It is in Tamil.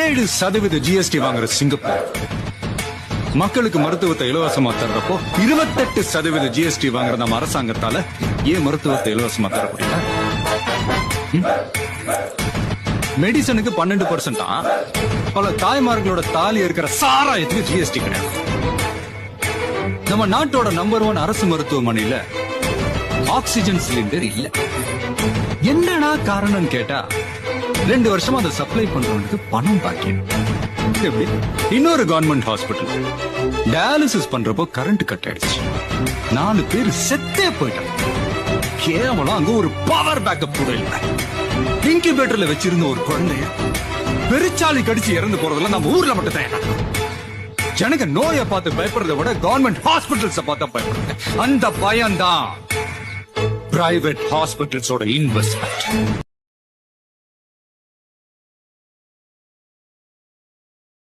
7% ஜிஎஸ்டி வாங்குற சிங்கப்பூர் மக்களுக்கு மருத்துவத்தை இலவசமா தர்றப்போ 28% ஜிஎஸ்டி வாங்குற நம்ம அரசாங்கத்தால ஏன் மருத்துவத்தை இலவசமா தர முடியல? மெடிசனுக்கு 12% பல தாய்மார்களோட தாலி இருக்கிற சாராயத்துக்கு ஜிஎஸ்டி கிடையாது. நம்ம நாட்டோட நம்பர் 1 அரசு மருத்துவமனையில ஆக்சிஜன் சிலிண்டர் இல்ல. என்னடா காரணம் கேட்டா 2 வருஷமா அதை சப்ளை பண்றவனுக்கு பணம் பாக்கி. இன்னொரு கவர்மெண்ட் ஹாஸ்பிட்டல் டயாலிசிஸ் பண்றப்போ கரண்ட் கட் ஆயிடுச்சு. 4 பேர் செத்தே போயிட்டாங்க. கேவலம் அங்க ஒரு பவர் பேக்கப் கூட இல்ல. இன்குபேட்டர்ல வச்சிருந்த ஒரு குழந்தைய பெருச்சாலி கடிச்சு இறந்து போறதுல நம்ம ஊர்ல மட்டும் தான். ஜனங்க நோயை பார்த்து பயப்படுறதை விட கவர்மெண்ட் ஹாஸ்பிட்டல்ஸ் பார்த்தா பயப்படுறாங்க. அந்த பயம்தான் பிரைவேட் ஹாஸ்பிட்டல்ஸோட இன்வெஸ்ட்மெண்ட்.